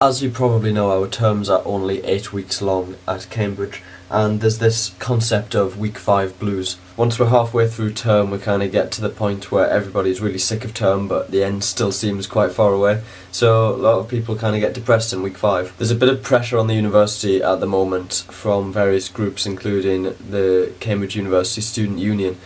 As you probably know, our terms are only 8 weeks long at Cambridge, and there's this concept of week 5 blues. Once we're halfway through term, we kind of get to the point where everybody's really sick of term, but the end still seems quite far away, so a lot of people kind of get depressed in week 5. There's a bit of pressure on the university at the moment from various groups, including the Cambridge University Student Union,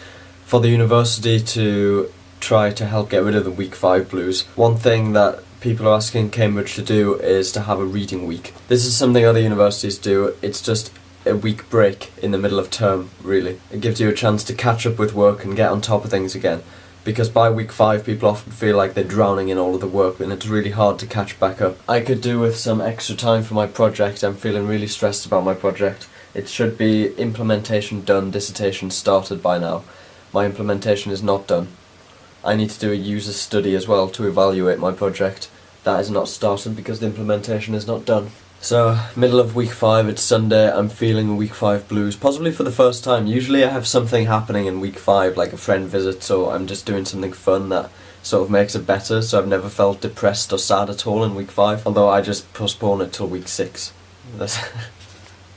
for the university to try to help get rid of the week 5 blues. One thing that people are asking Cambridge to do is to have a reading week. This is something other universities do. It's just a week break in the middle of term, really. It gives you a chance to catch up with work and get on top of things again, because by week 5 people often feel like they're drowning in all of the work and it's really hard to catch back up. I could do with some extra time for my project. I'm feeling really stressed about my project. It should be implementation done, dissertation started by now. My implementation is not done. I need to do a user study as well to evaluate my project. That is not started because the implementation is not done. So, middle of week 5, it's Sunday, I'm feeling week 5 blues, possibly for the first time. Usually I have something happening in week 5, like a friend visits, or I'm just doing something fun that sort of makes it better, so I've never felt depressed or sad at all in week 5, although I just postpone it till week 6.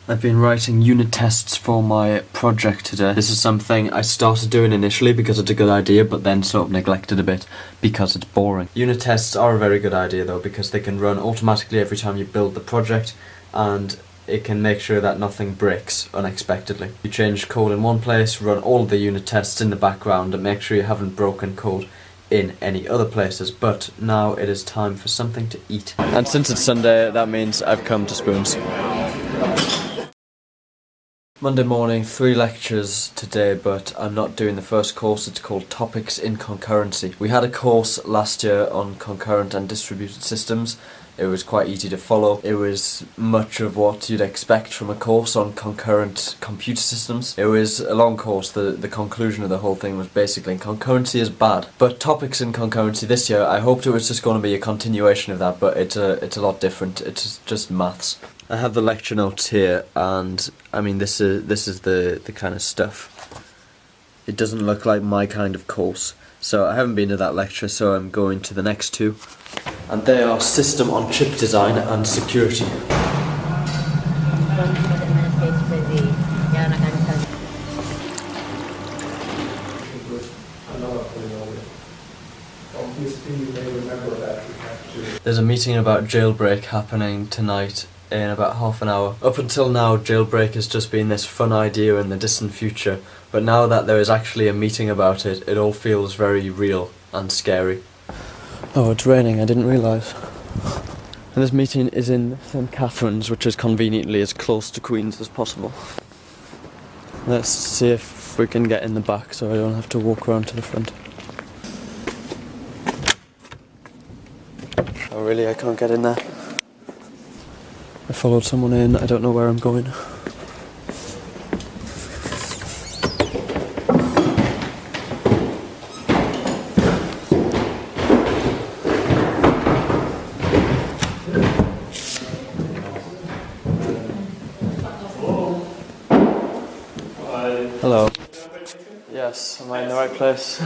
I've been writing unit tests for my project today. This is something I started doing initially because it's a good idea, but then sort of neglected a bit because it's boring. Unit tests are a very good idea though, because they can run automatically every time you build the project, and it can make sure that nothing breaks unexpectedly. You change code in one place, run all of the unit tests in the background, and make sure you haven't broken code in any other places. But now it is time for something to eat. And since it's Sunday, that means I've come to Spoons. Monday morning, 3 lectures today, but I'm not doing the first course. It's called Topics in Concurrency. We had a course last year on concurrent and distributed systems. It was quite easy to follow. It was much of what you'd expect from a course on concurrent computer systems. It was a long course. The conclusion of the whole thing was basically concurrency is bad. But Topics in Concurrency this year, I hoped it was just going to be a continuation of that, but it's a lot different. It's just maths. I have the lecture notes here, and I mean this is the kind of stuff. It doesn't look like my kind of course, so I haven't been to that lecture, so I'm going to the next 2. And they are System on Chip Design and Security. There's a meeting about jailbreak happening tonight in about half an hour. Up until now, jailbreak has just been this fun idea in the distant future, but now that there is actually a meeting about it, it all feels very real and scary. Oh, it's raining, I didn't realise. And this meeting is in St Catherine's, which is conveniently as close to Queen's as possible. Let's see if we can get in the back so I don't have to walk around to the front. Oh really, I can't get in there. I followed someone in, I don't know where I'm going. Hello. Yes, am I in the right place?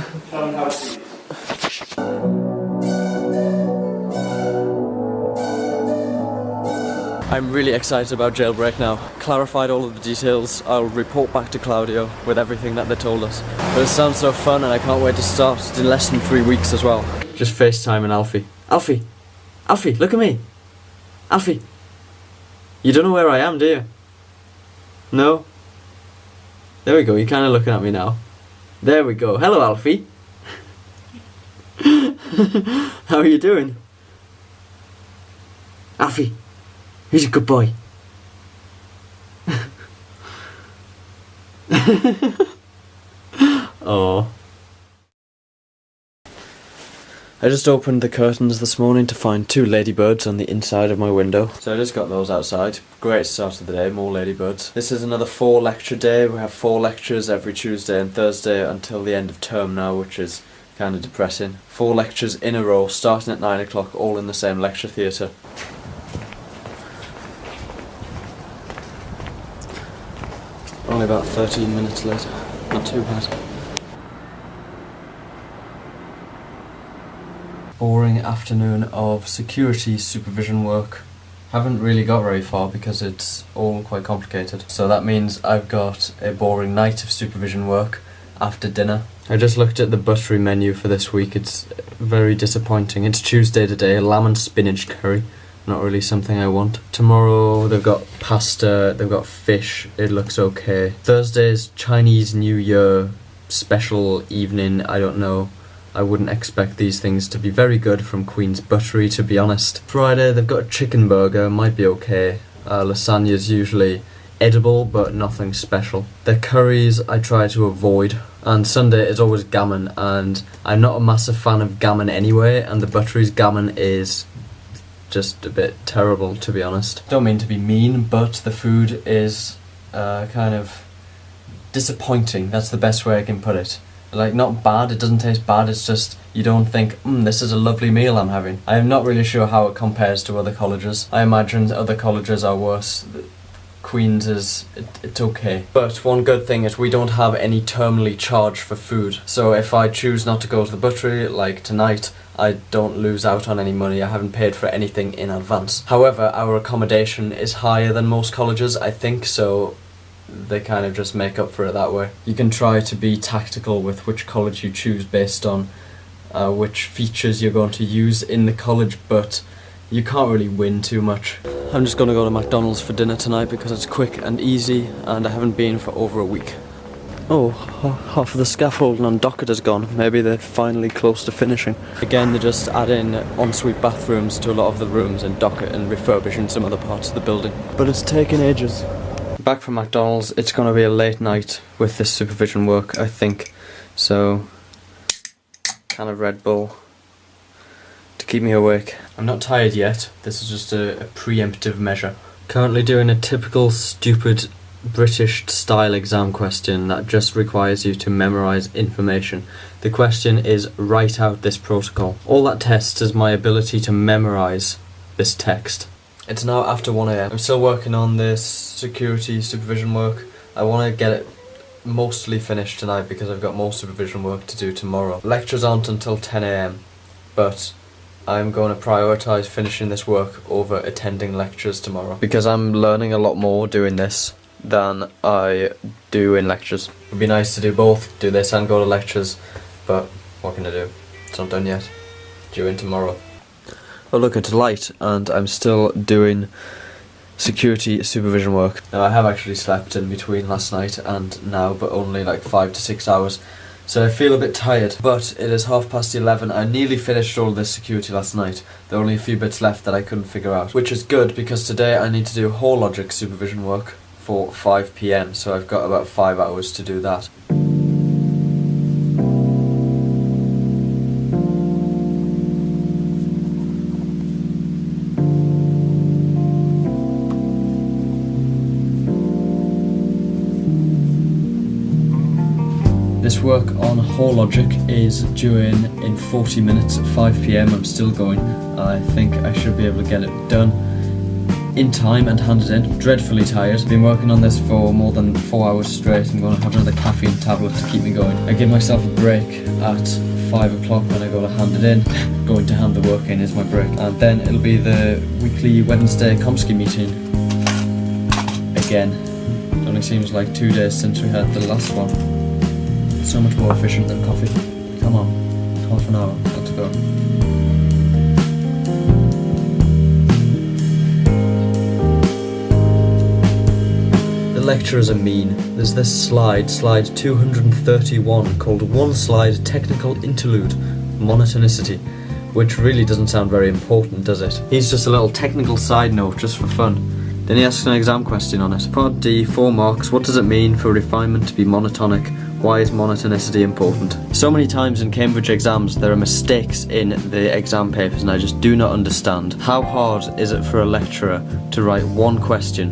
I'm really excited about jailbreak now. Clarified all of the details. I'll report back to Claudio with everything that they told us. But it sounds so fun and I can't wait to start. It's in less than 3 weeks as well. Just FaceTime and Alfie. Alfie! Alfie, look at me! Alfie! You don't know where I am, do you? No? There we go, you're kind of looking at me now. There we go. Hello, Alfie! How are you doing? Alfie! He's a good boy. Oh. I just opened the curtains this morning to find 2 ladybirds on the inside of my window. So I just got those outside. Great start of the day, more ladybirds. This is another 4 lecture day. We have 4 lectures every Tuesday and Thursday until the end of term now, which is kind of depressing. 4 lectures in a row, starting at 9 o'clock, all in the same lecture theatre. Only about 13 minutes later. Not too bad. Boring afternoon of security supervision work Haven't really got very far because it's all quite complicated. So that means I've got a boring night of supervision work after dinner. I just looked at the buttery menu for this week. It's very disappointing. It's Tuesday today, lamb and spinach curry. Not really something I want. Tomorrow they've got pasta, they've got fish, it looks okay. Thursday's Chinese New Year special evening, I don't know. I wouldn't expect these things to be very good from Queen's Buttery, to be honest. Friday they've got a chicken burger, might be okay. Lasagna's usually edible, but nothing special. Their curries I try to avoid. And Sunday is always gammon, and I'm not a massive fan of gammon anyway, and the Buttery's gammon is just a bit terrible, to be honest. Don't mean to be mean, but the food is kind of disappointing. That's the best way I can put it. Like, not bad, it doesn't taste bad, it's just you don't think, this is a lovely meal I'm having. I am not really sure how it compares to other colleges. I imagine other colleges are worse. Queen's is, it's okay. But one good thing is we don't have any terminally charge for food. So if I choose not to go to the buttery, like tonight, I don't lose out on any money. I haven't paid for anything in advance. However, our accommodation is higher than most colleges, I think, so they kind of just make up for it that way. You can try to be tactical with which college you choose based on which features you're going to use in the college, but you can't really win too much. I'm just going to go to McDonald's for dinner tonight because it's quick and easy, and I haven't been for over a week. Oh, half of the scaffolding on Docket is gone. Maybe they're finally close to finishing. Again, they're just adding ensuite bathrooms to a lot of the rooms in Docket and refurbishing some other parts of the building. But it's taken ages. Back from McDonald's, it's going to be a late night with this supervision work, I think. So, can of Red Bull to keep me awake. I'm not tired yet. This is just a preemptive measure. Currently doing a typical stupid British style exam question that just requires you to memorise information. The question is, write out this protocol. All that tests is my ability to memorise this text. It's now after 1 AM. I'm still working on this security supervision work. I want to get it mostly finished tonight because I've got more supervision work to do tomorrow. Lectures aren't until 10 AM, but I'm going to prioritise finishing this work over attending lectures tomorrow because I'm learning a lot more doing this than I do in lectures. It would be nice to do both, do this and go to lectures, but what can I do? It's not done yet. Due in tomorrow. Oh look, it's light and I'm still doing security supervision work. Now I have actually slept in between last night and now, but only like 5 to 6 hours. So I feel a bit tired, but it is 11:30. I nearly finished all this security last night. There are only a few bits left that I couldn't figure out, which is good because today I need to do whole logic supervision work for 5 PM, so I've got about 5 hours to do that. This work on whole logic is due in 40 minutes at 5 PM. I'm still going. I think I should be able to get it done in time and hand it in. Dreadfully tired. Been working on this for more than 4 hours straight. I'm going to have another caffeine tablet to keep me going. I give myself a break at 5 o'clock when I go to hand it in. Going to hand the work in is my break. And then it'll be the weekly Wednesday Komsky meeting. Again. It only seems like 2 days since we had the last one. So much more efficient than coffee. Come on, half an hour, got to go. The lecturers are mean. There's this slide 231, called One Slide Technical Interlude, Monotonicity, which really doesn't sound very important, does it? Here's just a little technical side note, just for fun. Then he asks an exam question on it. Part D, 4 marks. What does it mean for refinement to be monotonic? Why is monotonicity important? So many times in Cambridge exams there are mistakes in the exam papers and I just do not understand. How hard is it for a lecturer to write one question?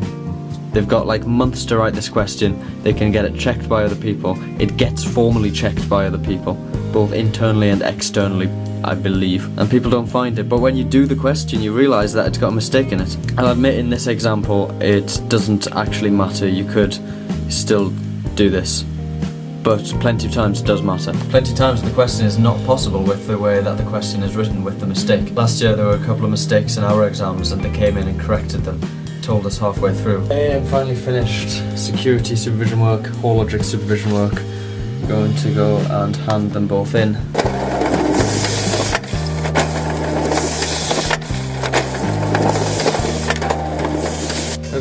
They've got like months to write this question, they can get it checked by other people, it gets formally checked by other people, both internally and externally, I believe, and people don't find it, but when you do the question you realise that it's got a mistake in it. I'll admit in this example it doesn't actually matter, you could still do this. but plenty of times it does matter. Plenty of times the question is not possible with the way that the question is written, with the mistake. Last year there were a couple of mistakes in our exams and they came in and corrected them, told us halfway through. Hey, I'm finally finished security supervision work, whole logic supervision work. Going to go and hand them both in.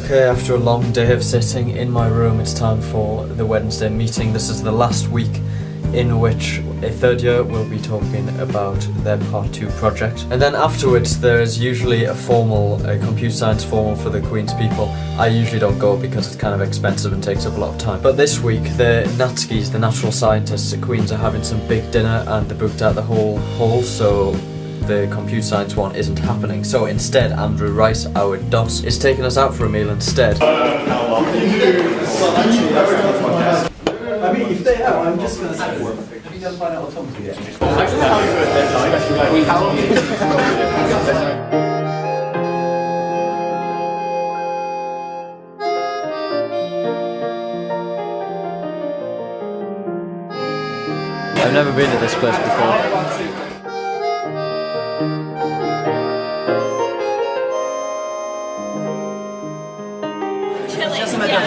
Okay, after a long day of sitting in my room, it's time for the Wednesday meeting. This is the last week in which a third year will be talking about their part 2 project. And then afterwards there is usually a computer science formal for the Queen's people. I usually don't go because it's kind of expensive and takes up a lot of time. But this week the Natskis, the natural scientists at Queen's, are having some big dinner and they booked out the whole hall, so the computer science one isn't happening. So instead, Andrew Wright, our DOS, is taking us out for a meal instead. I mean, if they are, I'm just going to say, have you done find out what Tom's yet? I've never been to this place before.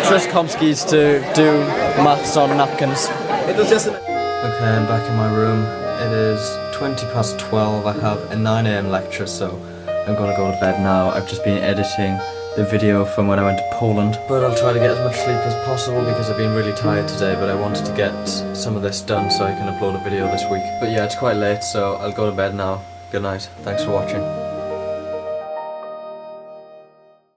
Trust Komskis to do maths on napkins. Okay, I'm back in my room. It is 12:20. I have a 9 AM lecture, so I'm gonna go to bed now. I've just been editing the video from when I went to Poland, but I'll try to get as much sleep as possible because I've been really tired today, but I wanted to get some of this done so I can upload a video this week. But yeah, it's quite late, so I'll go to bed now. Good night. Thanks for watching.